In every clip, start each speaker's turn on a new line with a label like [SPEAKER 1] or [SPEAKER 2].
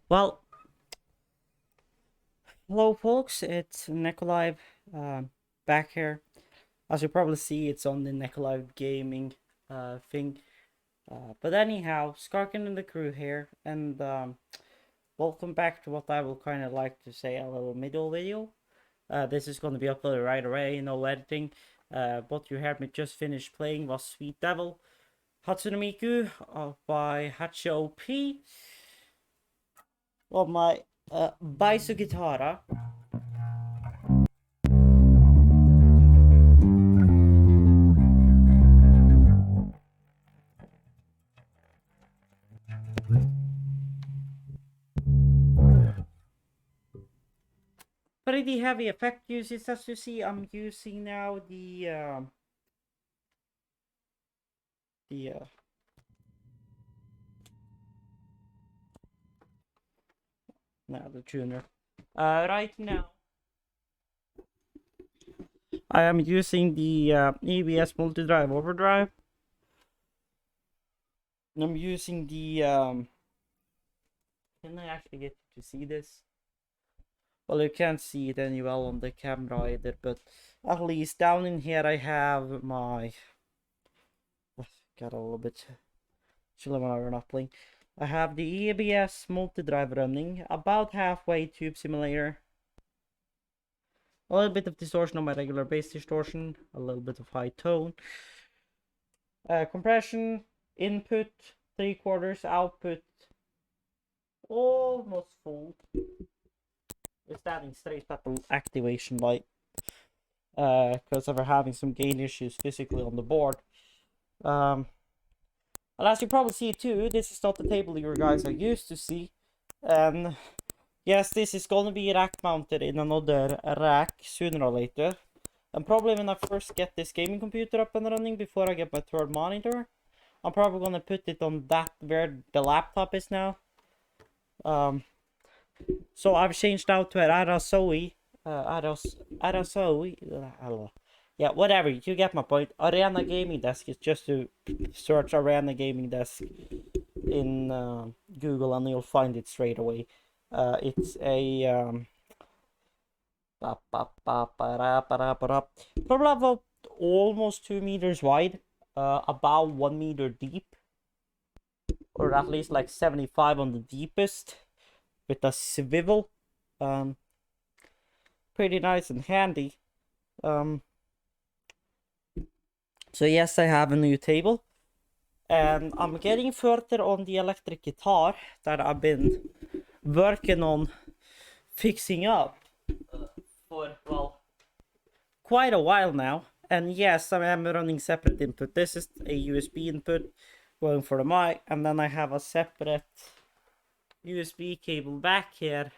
[SPEAKER 1] Well, hello folks, it's Nikolai back here. As you probably see, it's on the Nikolai Gaming thing. But anyhow, Skarkin and the crew here, and welcome back to what I will kind of like to say a little middle video. This is going to be uploaded right away, no editing. What you heard me just finish playing was Sweet Devil Hatsune Miku by Hacho P. Well, my Baisu Guitarra. Pretty heavy effect uses, as you see. I'm using now the no, the tuner. Right now I am using the EBS multi-drive overdrive. And I'm using the can I actually get you to see this? Well, you can't see it any well on the camera either, but at least down in here I have my got a little bit chilly when we're not playing. I have the EBS multi-drive running, about halfway Tube Simulator. A little bit of distortion on my regular bass distortion, a little bit of high tone. Compression, input, 3/4, output, almost full. We're starting straight up activation light. Because we're having some gain issues physically on the board. And as you probably see too, this is not the table you guys are used to see. And yes, this is gonna be rack mounted in another rack sooner or later. And probably when I first get this gaming computer up and running before I get my third monitor, I'm probably gonna put it on that where the laptop is now. So I've changed out to an Arasoe. Arasoe. Yeah, whatever. You get my point. Arena Gaming Desk is just to search Arena Gaming Desk in Google and you'll find it straight away. It's a probably about almost 2 meters wide, about 1 meter deep, or at least like 75 on the deepest, with a swivel. Um, Pretty nice and handy. Um, so yes, I have a new table, and I'm getting further on the electric guitar that I've been working on fixing up for, well, quite a while now. And yes, I am running separate input. This is a USB input going for the mic, and then I have a separate USB cable back here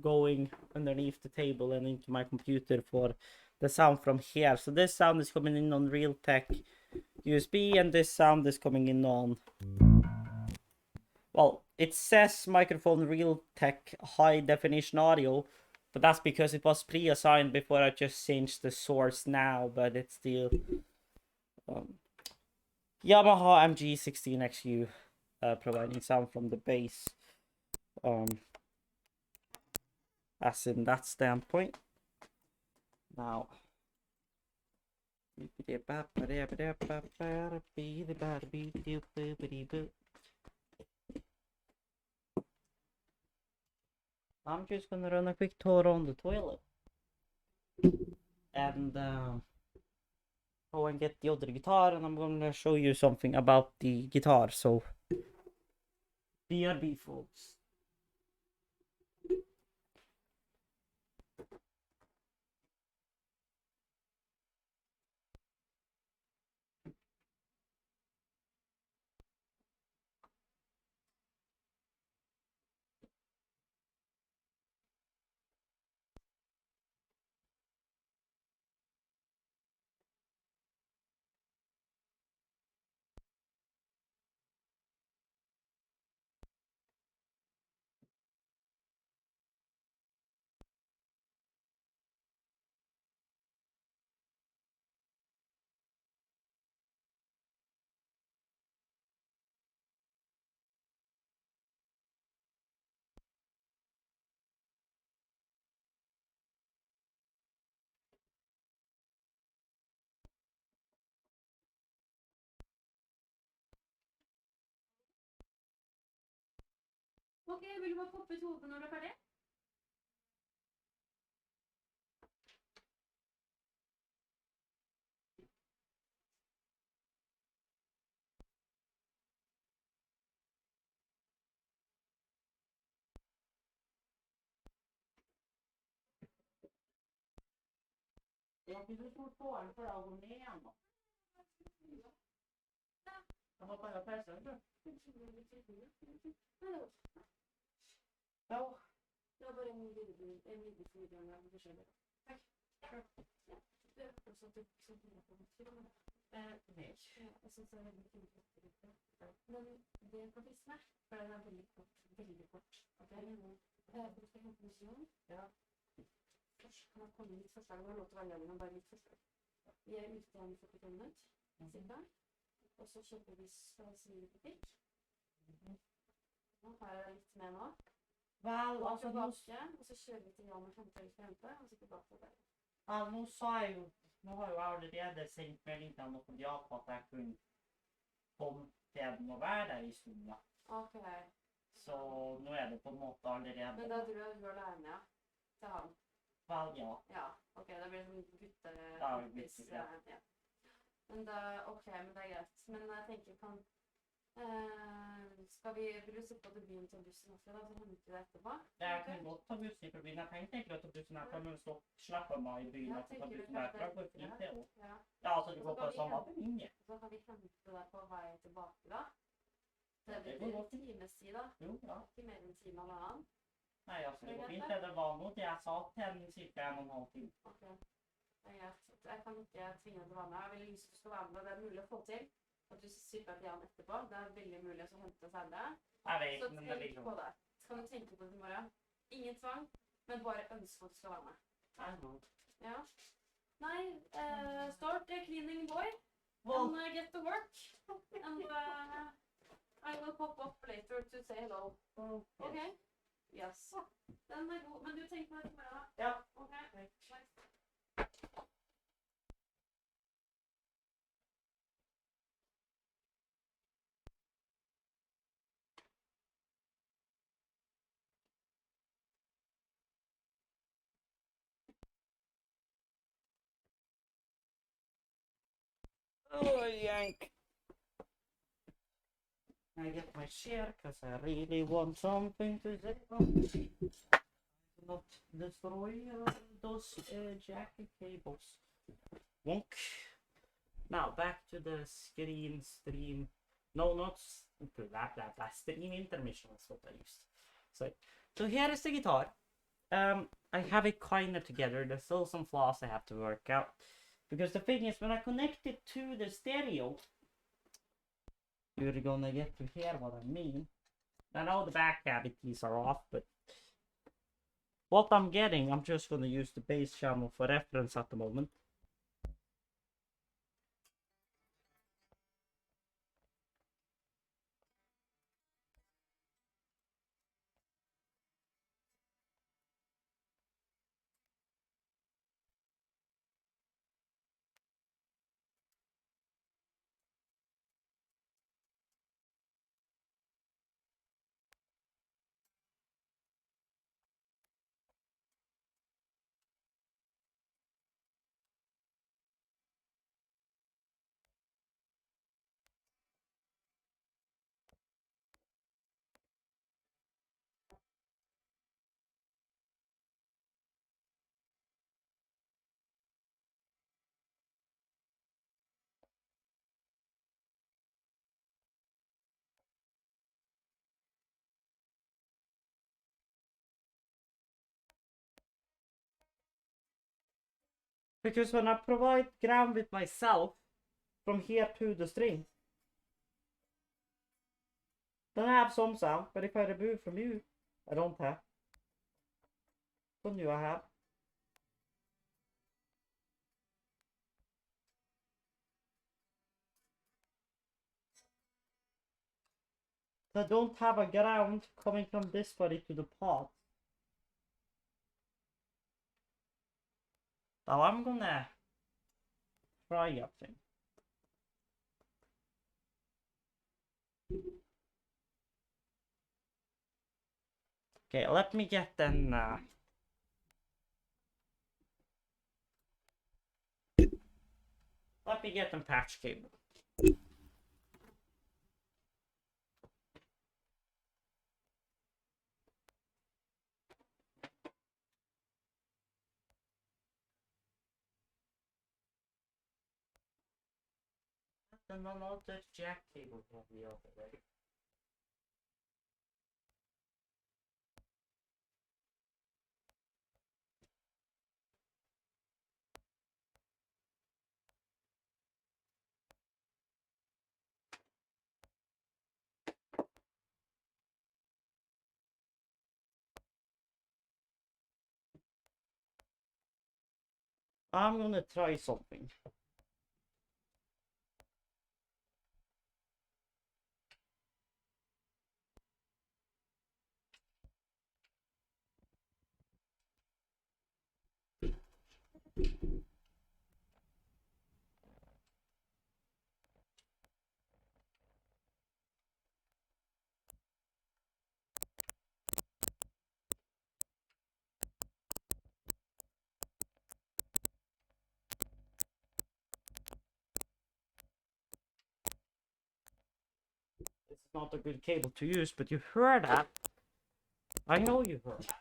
[SPEAKER 1] going underneath the table and into my computer for the sound from here. So this sound is coming in on Realtek USB, and this sound is coming in on, well, it says microphone Realtek high definition audio, but that's because it was pre-assigned before I just changed the source now, but it's still um, Yamaha MG16XU providing sound from the bass, as in that standpoint. Now, I'm just gonna run a quick tour on the toilet and go and get the other guitar, and I'm gonna show you something about the guitar. So, BRB, folks.
[SPEAKER 2] Ok, vil du bare poppe ut hodet når du er ferdig?
[SPEAKER 1] Jeg har ikke så stort hår for å gå ned igjen da. Jeg håper jeg har pause, ikke? Ja.
[SPEAKER 2] Det var bare en liten videoen av forskjellig. Takk. Ja. Det er også at du ikke sånn på motiv.
[SPEAKER 1] Nei.
[SPEAKER 2] Jeg synes det er veldig fint. Men det er kabisme, for den er veldig kort. Veldig kort. Ok? Du skal hente misjon.
[SPEAKER 1] Ja.
[SPEAKER 2] Først kan jeg komme med litt forslag. Det var lov til å være lønn, bare litt forslag. Vi er ute igjen i 45 minutter, cirka. Og så kjøper vi svinebutikk. Nå har jeg litt med nå.
[SPEAKER 1] Vel, altså
[SPEAKER 2] tilbake, og så kjører vi til Jan og henter og så tilbake til deg.
[SPEAKER 1] Ja, nå har jo jeg allerede sendt melding til noen ja på at jeg kunne komme til den og være der i stunden.
[SPEAKER 2] Ok.
[SPEAKER 1] Så nå er det på en måte allerede.
[SPEAKER 2] Men da tror jeg du er alene, ja? Til han?
[SPEAKER 1] Vel, ja.
[SPEAKER 2] Ja, ok, det blir sånn gutte...
[SPEAKER 1] Da er det gutte, ja.
[SPEAKER 2] Men da, ok, men det er greit. Men jeg tenker, vil du sitte på byen til bussen også da, så henter vi det etterpå?
[SPEAKER 1] Jeg kan godt ta bussen for byen. Jeg tenkte egentlig å ta bussen her, for å slippe meg i byen og ta bussen derfra. For fint det også. Ja, altså du går på samme linje.
[SPEAKER 2] Så kan vi hente deg på vei tilbake da. Det blir en times tid da.
[SPEAKER 1] Jo, ja.
[SPEAKER 2] Ikke mer enn en time av annen.
[SPEAKER 1] Nei, altså det går fint. Det var noe jeg sa til den cirka 1,5 time.
[SPEAKER 2] Ok, det er greit. Jeg kan ikke tvinge deg til å være med. Jeg vil lyst til å skal være med. Det er mulig å få til. At du sykler til Jan etterpå. Det er veldig mulig å hente senere.
[SPEAKER 1] Jeg vet,
[SPEAKER 2] så
[SPEAKER 1] men det
[SPEAKER 2] tenk på det. Så kan du tenke på det i morgen. Ingen tvang, men bare ønske at du skal være med. Ja. Nei, start cleaning boy. And get to work. And I will pop up later to say hello. Okay? Yes. Den er god. Men du tenker på det i morgen da?
[SPEAKER 1] Ja.
[SPEAKER 2] Ok. Nice.
[SPEAKER 1] Oh, yank. I get my share because I really want something to say. Not destroy those jacket cables. Wonk. Now back to the stream. No, not blah. Stream intermission is what I used. So here is the guitar. I have it kind of together. There's still some flaws I have to work out. Because the thing is, when I connect it to the stereo, you're gonna get to hear what I mean. I know the back cavities are off, but what I'm getting, I'm just gonna use the bass channel for reference at the moment. Because when I provide ground with myself from here to the string, then I have some sound, but if I remove from you, I don't have. What do I have? I don't have a ground coming from this body to the pot. Now I'm gonna try a thing. Okay, let me get an patch cable. And another jack cable probably over there. I'm gonna try something. It's not a good cable to use, but you heard that. I know you heard that.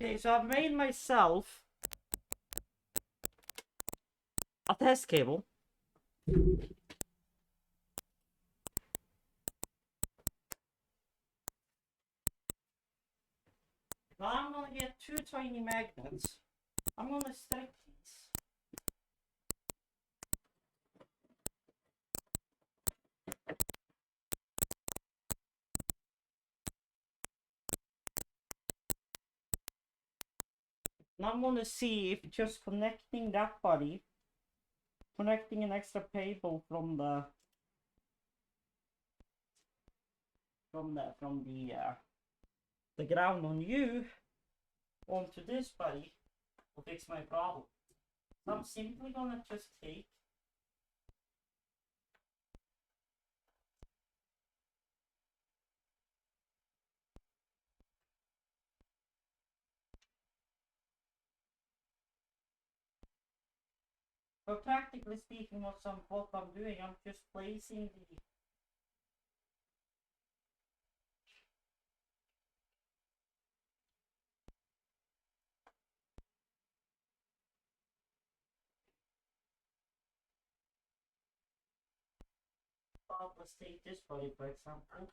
[SPEAKER 1] Okay, so I've made myself a test cable. Now I'm gonna get two tiny magnets. I'm gonna stack these. And I'm gonna see if just connecting that body, connecting an extra cable from the ground on you onto this body will fix my problem. So I'm simply gonna just take but practically speaking what I'm doing, I'm just placing let's take this body for example.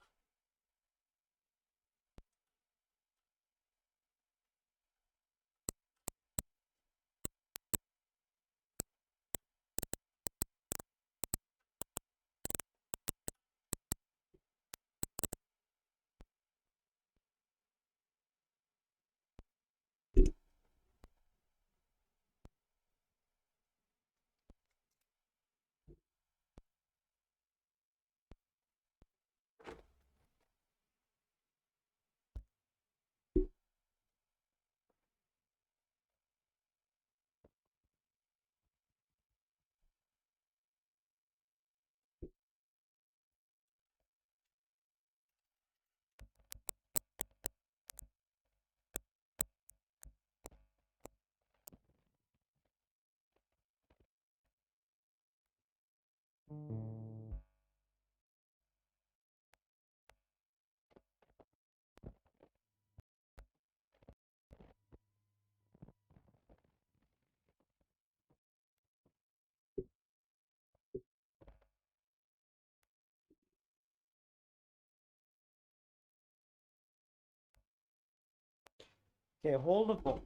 [SPEAKER 1] Okay, hold the phone.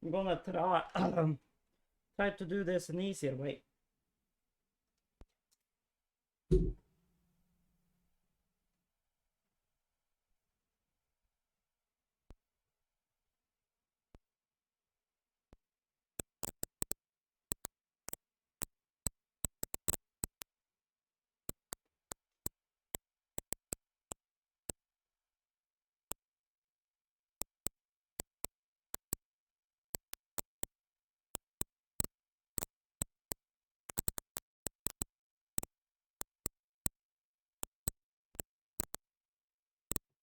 [SPEAKER 1] I'm gonna try to do this an easier way.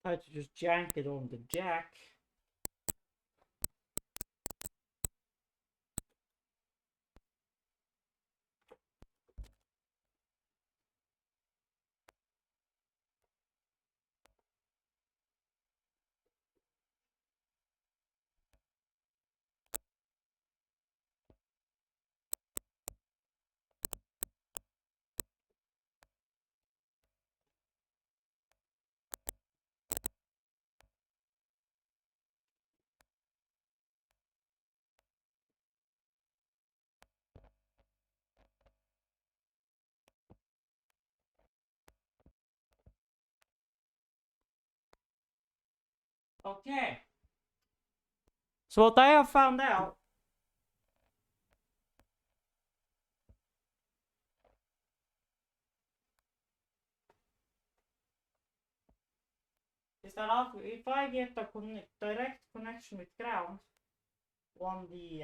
[SPEAKER 1] Try to just jank it on the jack. Okay. So what I have found out is that if I get a direct connection with ground on the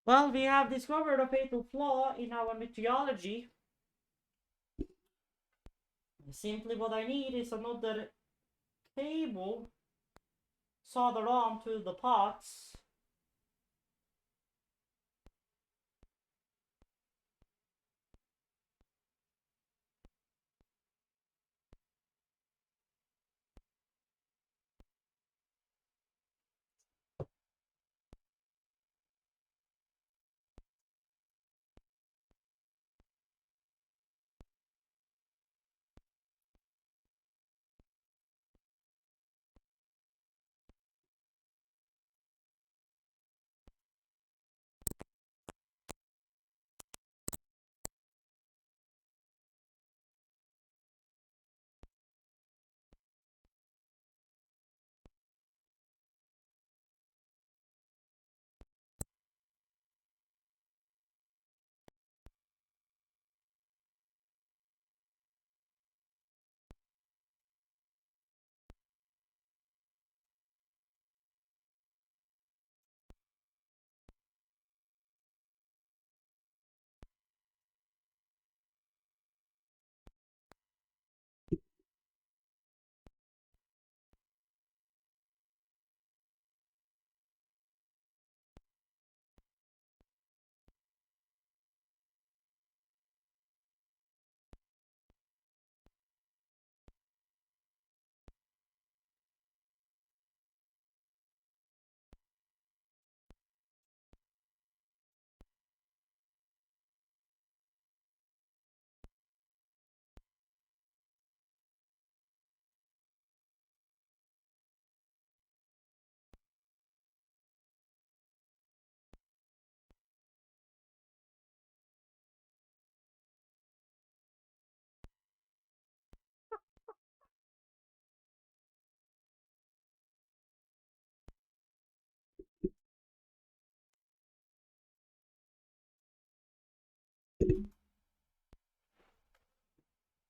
[SPEAKER 1] well, we have discovered a fatal flaw in our methodology. Simply what I need is another cable soldered on to the pots.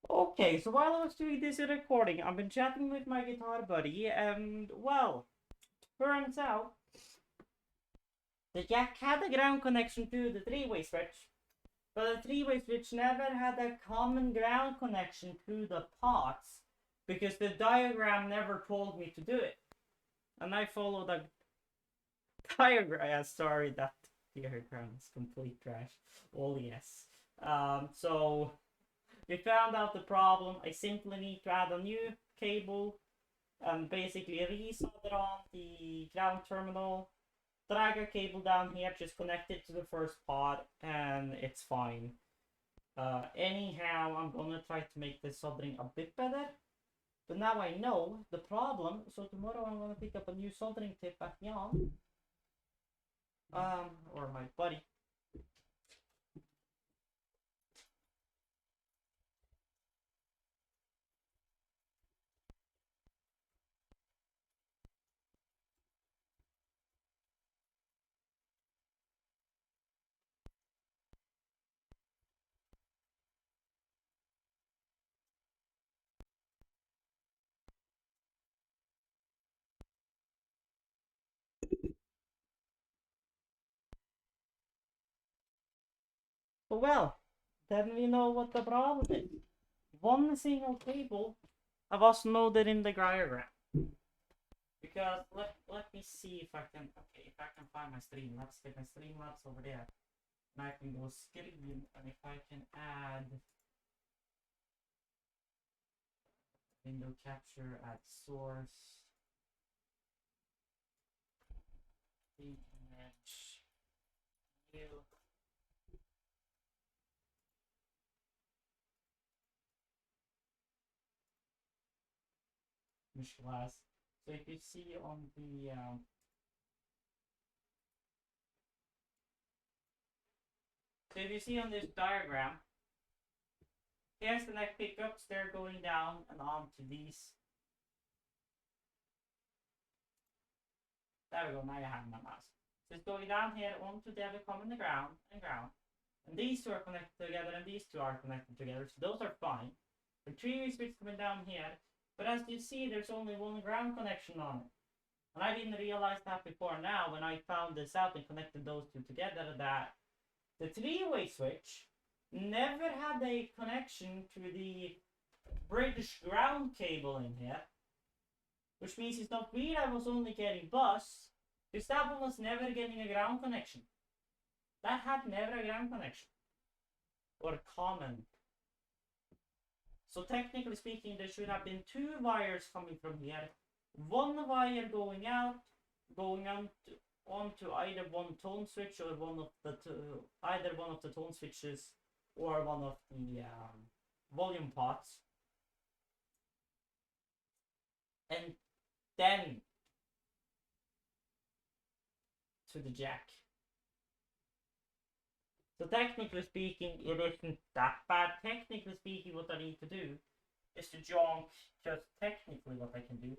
[SPEAKER 1] Okay, so while I was doing this recording, I've been chatting with my guitar buddy, and well, turns out the jack had a ground connection to the three-way switch, but the three-way switch never had a common ground connection to the pots because the diagram never told me to do it. And I followed a diagram. Sorry, that diagram is complete trash. Oh yes. So we found out the problem. I simply need to add a new cable and basically resolder on the ground terminal, drag a cable down here, just connect it to the first pot, and it's fine. Anyhow, I'm gonna try to make the soldering a bit better. But now I know the problem, so tomorrow I'm gonna pick up a new soldering tip at Jan. Or my buddy. But well, then we know what the problem is. One single cable was loaded in the diagram. Because let me see if I can find my Streamlabs. Get my Streamlabs over there. And I can go screen, and if I can add window capture, add source, the image, new. Glass. So if you see on the this diagram, here's the neck pickups. They're going down and onto these. There we go. Now you have my mouse. So it's going down here onto the other common the ground and ground. And these two are connected together, and these two are connected together. So those are fine. The three-way switch coming down here. But as you see, there's only one ground connection on it. And I didn't realize that before now when I found this out and connected those two together, that the three-way switch never had a connection to the British ground cable in here. Which means it's not weird I was only getting bus, because that one was never getting a ground connection. That had never a ground connection. Or common. So technically speaking, there should have been two wires coming from here. One wire going out, going on onto either one tone switch or one of the either one of the tone switches or one of the volume pots, and then to the jack. So technically speaking, it isn't that bad. Technically speaking, what I need to do is to junk just technically what I can do.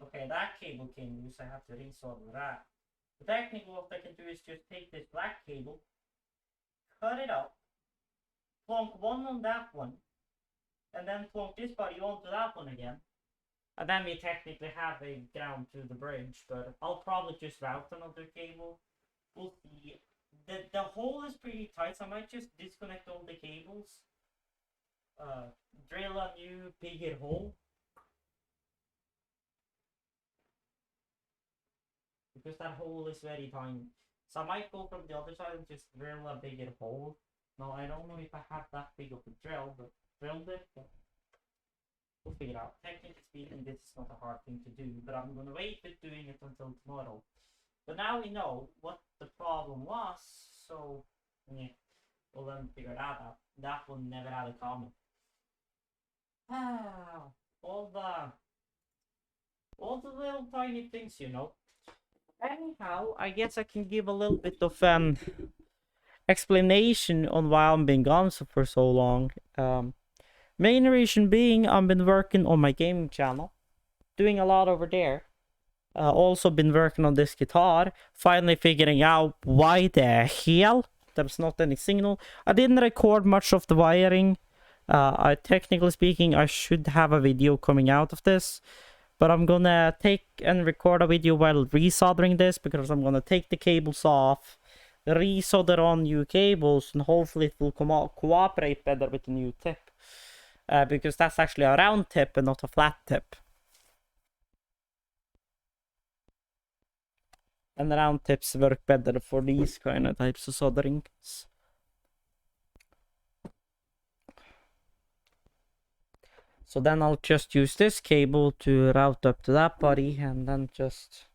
[SPEAKER 1] Okay, that cable came loose. I have to resolder that. But technically, what I can do is just take this black cable, cut it up, plonk one on that one, and then plonk this body onto that one again. And then we technically have a ground to the bridge, but I'll probably just route another cable. We'll see. The hole is pretty tight, so I might just disconnect all the cables. Drill a new bigger hole. Because that hole is very tiny. So I might go from the other side and just drill a bigger hole. No, I don't know if I have that big of a drill, but drilled it. We'll figure it out. Technically speaking, this is not a hard thing to do, but I'm gonna wait with doing it until tomorrow. But now we know what the problem was, so yeah, we'll then figure that out. That one never had a comment. All the little tiny things, you know. Anyhow, I guess I can give a little bit of explanation on why I've been gone for so long. Main reason being I've been working on my gaming channel, doing a lot over there. Also been working on this guitar, finally figuring out why the hell there's not any signal. I didn't record much of the wiring. Technically speaking, I should have a video coming out of this, but I'm gonna take and record a video while resoldering this, because I'm gonna take the cables off, resolder on new cables, and hopefully it will cooperate better with the new tip. Because that's actually a round tip and not a flat tip. And round tips work better for these kind of types of solderings. So then I'll just use this cable to route up to that body, and then just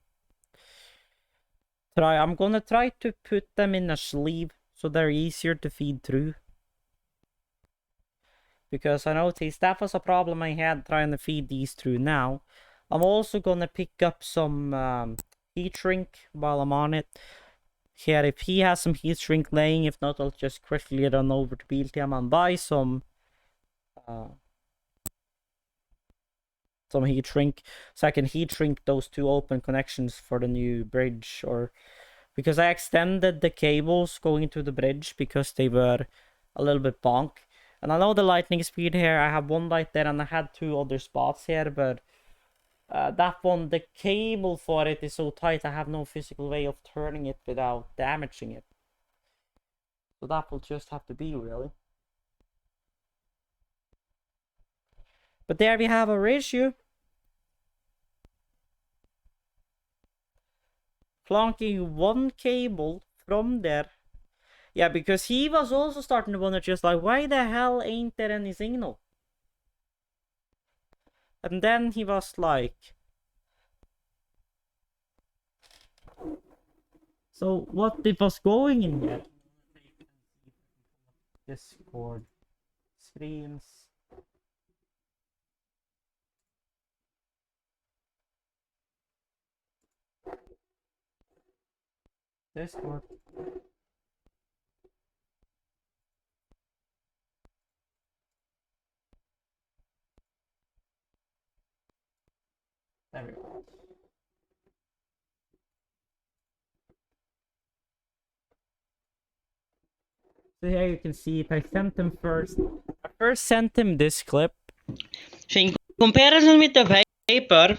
[SPEAKER 1] try. I'm gonna try to put them in a sleeve so they're easier to feed through. Because I noticed that was a problem I had trying to feed these through now. I'm also gonna pick up some heat shrink while I'm on it. Here, if he has some heat shrink laying, if not, I'll just quickly run over to Biltema and buy some heat shrink, so I can heat shrink those two open connections for the new bridge. Or because I extended the cables going to the bridge because they were a little bit bonk. And I know the lightning speed here, I have one light there and I had two other spots here, but that one, the cable for it is so tight I have no physical way of turning it without damaging it. So that will just have to be, really. But there we have our issue. Flunking one cable from there. Yeah, because he was also starting to wonder, just like, why the hell ain't there any signal? And then he was like, so what it was going in here? Discord streams. Discord. There we go. So here you can see it. I sent him first. I first sent him this clip. So in comparison with the paper,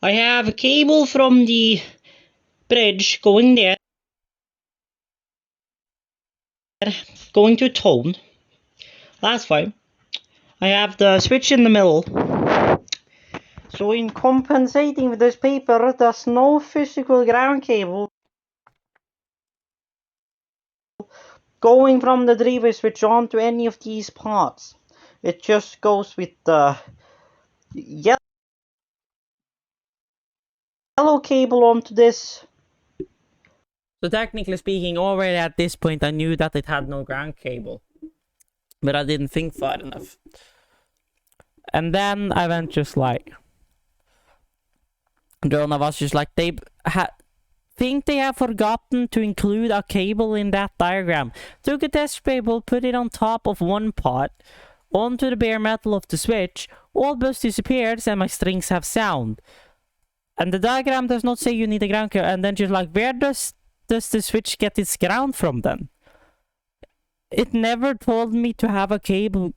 [SPEAKER 1] I have a cable from the bridge going there, going to tone. That's fine. I have the switch in the middle. So in compensating with this paper, there's no physical ground cable going from the three-way switch onto any of these parts. It just goes with the yellow cable onto this. So technically speaking, already at this point I knew that it had no ground cable, but I didn't think far enough. And then I went just like, Girl, I was just like, they think they have forgotten to include a cable in that diagram. Took a test cable, put it on top of one pot, onto the bare metal of the switch, all bus disappears and my strings have sound. And the diagram does not say you need a ground cable. And then just like, where does the switch get its ground from then? It never told me to have a cable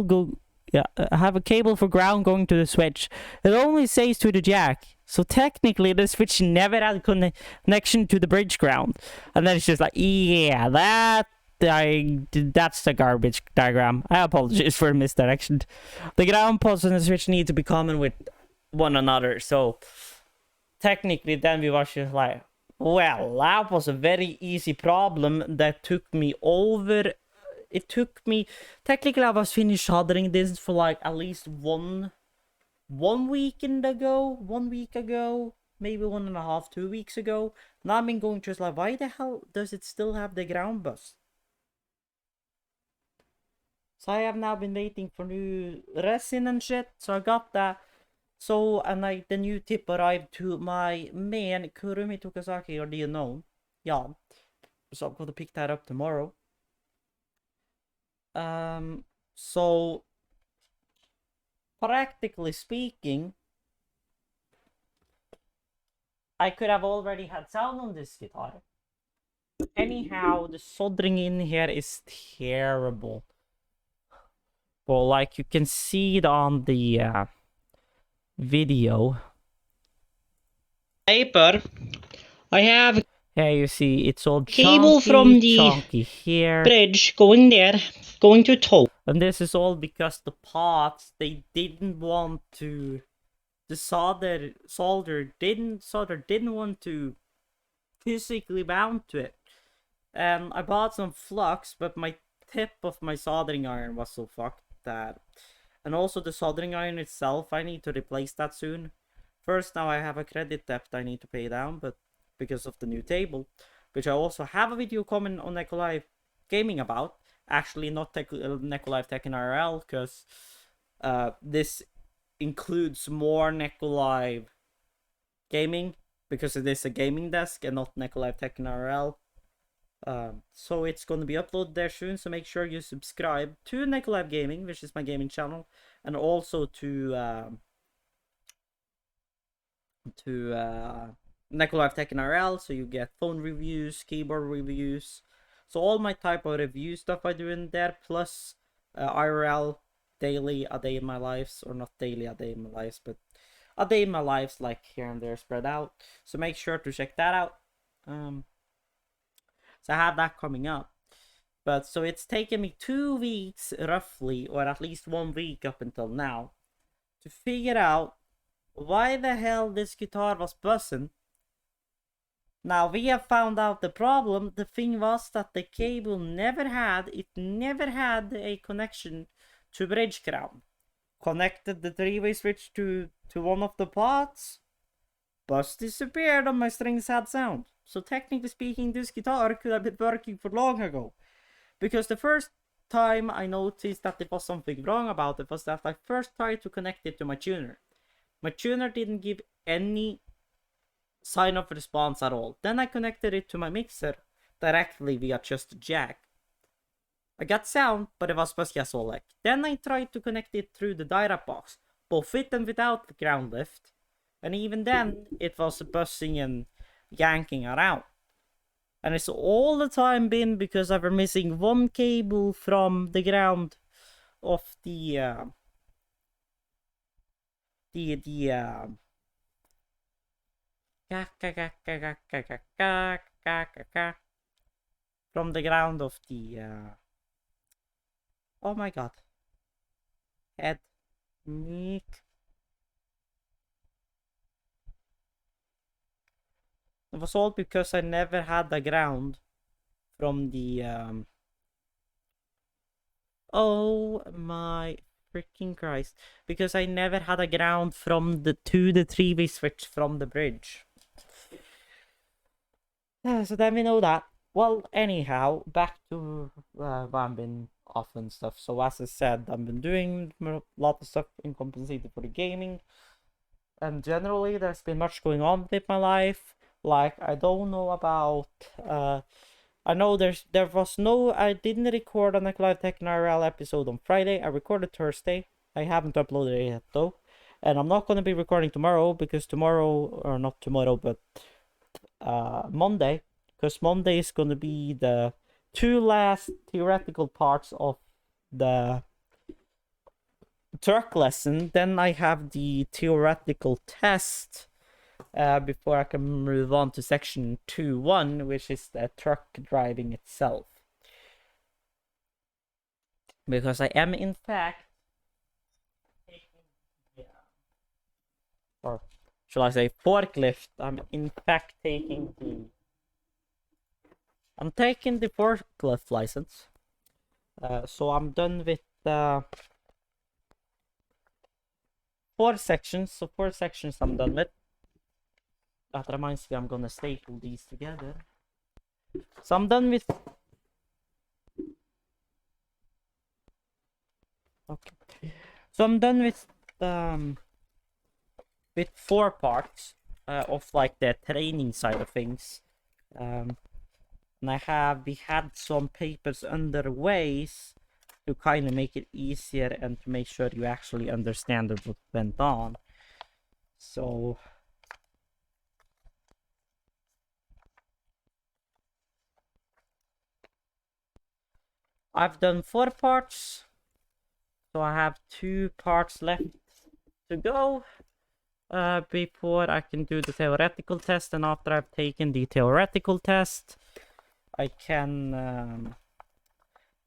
[SPEAKER 1] go. Yeah, have a cable for ground going to the switch. It only says to the jack. So technically, the switch never had connection to the bridge ground. And then it's just like, yeah, that's the garbage diagram. I apologize for misdirection. The ground poles and the switch need to be common with one another. So technically, then we was just like, well, that was a very easy problem that took me over. It took me, technically I was finished soldering this for like at least one week ago, maybe 1.5, 2 weeks ago. Now I've been going just like, why the hell does it still have the ground bus? So I have now been waiting for new resin and shit, so I got that. So, and the new tip arrived to my man, Kurumi Tokazaki, or do you know? Yeah. So I'm gonna pick that up tomorrow. So practically speaking, I could have already had sound on this guitar. Anyhow, the soldering in here is terrible. Well, like you can see it on the video. Paper. I have. Yeah, you see, it's all
[SPEAKER 3] cable
[SPEAKER 1] chunky,
[SPEAKER 3] from the
[SPEAKER 1] chunky here.
[SPEAKER 3] bridge going there, going to toe.
[SPEAKER 1] And this is all because the pots, they didn't want to. The solder didn't want to physically bound to it. And I bought some flux, but my tip of my soldering iron was so fucked that. And also the soldering iron itself, I need to replace that soon. First, now I have a credit debt I need to pay down, but because of the new table, which I also have a video coming on Necolive Gaming about. Actually, not Necolive Tech in IRL, because this includes more Necolive Gaming, because it is a gaming desk and not Necolive Tech in IRL. So it's going to be uploaded there soon, so make sure you subscribe to Necolive Gaming, which is my gaming channel, and also to Necolive Tech in RL, so you get phone reviews, keyboard reviews, so all my type of review stuff I do in there, plus IRL daily, a day in my lives, or not daily, a day in my lives, but a day in my lives, like here and there spread out. So make sure to check that out. So I have that coming up. But so it's taken me 2 weeks roughly, or at least 1 week up until now, to figure out why the hell this guitar was buzzing. Now we have found out the problem. The thing was that the cable never had a connection to bridge crown. Connected the 3-way switch to one of the pots. Buzz disappeared and my strings had sound. So technically speaking, this guitar could have been working for long ago. Because the first time I noticed that there was something wrong about it was that I first tried to connect it to my tuner. My tuner didn't give any sign of response at all. Then I connected it to my mixer directly via just a jack. I got sound, but it was Solek. Then I tried to connect it through the direct box, both with and without the ground lift. And even then, it was buzzing and yanking around. And it's all the time been because I was missing one cable from the ground of from the ground of the oh my god, head Nick. It was all because I never had the ground from the oh my freaking Christ, because I never had a ground from the 3-way switch from the bridge. So then we know that. Well, anyhow, back to what I've been off and stuff. So as I said, I've been doing a lot of stuff incompensated for the gaming. And generally, there's been much going on with my life. Like, I don't know about... I know I didn't record an Live Tech IRL episode on Friday. I recorded Thursday. I haven't uploaded it yet, though. And I'm not going to be recording tomorrow, because tomorrow, or not tomorrow, but Monday, because Monday is going to be the 2 last theoretical parts of the truck lesson. Then I have the theoretical test before I can move on to section 2.1, which is the truck driving itself. Because I am in fact or shall I say forklift, I'm in fact taking the forklift license. So I'm done with 4 sections. So 4 sections I'm done with. That reminds me, I'm gonna staple these together. So I'm done with... Okay. So I'm done with 4 parts of like the training side of things. And we had some papers underway to kind of make it easier and to make sure you actually understand what went on. So I've done 4 parts, so I have 2 parts left to go before I can do the theoretical test. And after I've taken the theoretical test, I can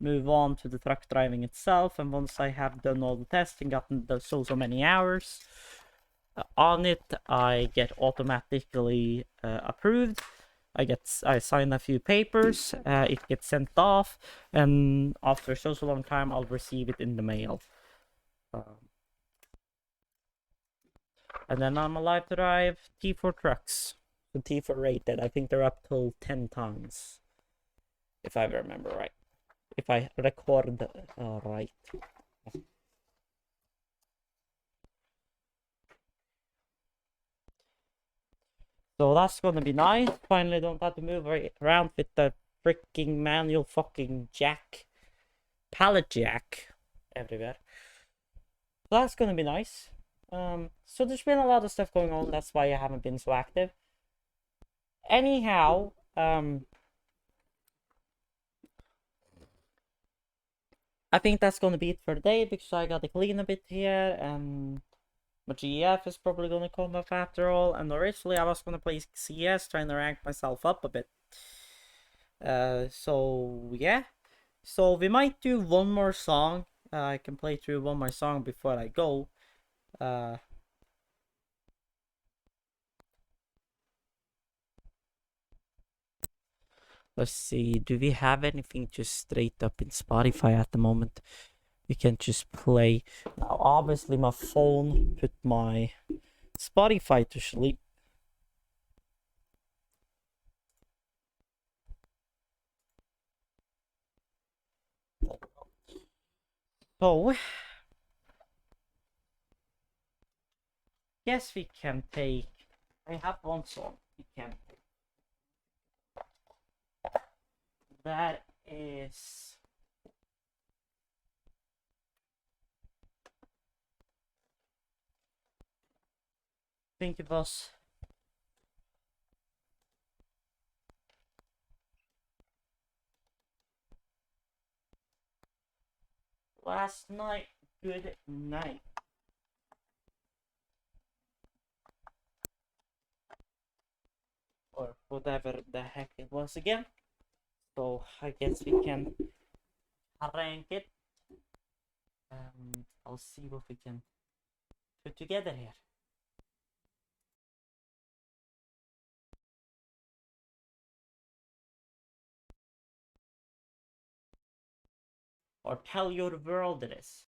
[SPEAKER 1] move on to the truck driving itself. And once I have done all the tests and gotten the so many hours on it, I get automatically approved. I sign a few papers, it gets sent off, and after so long time I'll receive it in the mail. And then I'm allowed to drive T4 trucks. The T4 rated. I think they're up till 10 tons, if I remember right. If I record right. So that's gonna be nice. Finally don't have to move around with the freaking manual fucking pallet jack everywhere. So that's gonna be nice. So there's been a lot of stuff going on. That's why I haven't been so active. Anyhow, I think that's gonna be it for today because I gotta clean a bit here and my GF is probably gonna come up after all. And originally I was gonna play CS, trying to rank myself up a bit. So yeah. So we might do one more song. I can play through one more song before I go. Let's see. Do we have anything just straight up in Spotify at the moment? We can just play. Now, obviously, my phone put my Spotify to sleep. So, yes, we can take. I have one song we can take. That is. I think it was. Last night, good night. Or whatever the heck it was again. So I guess we can rank it. I'll see what we can put together here. Or tell your world it is.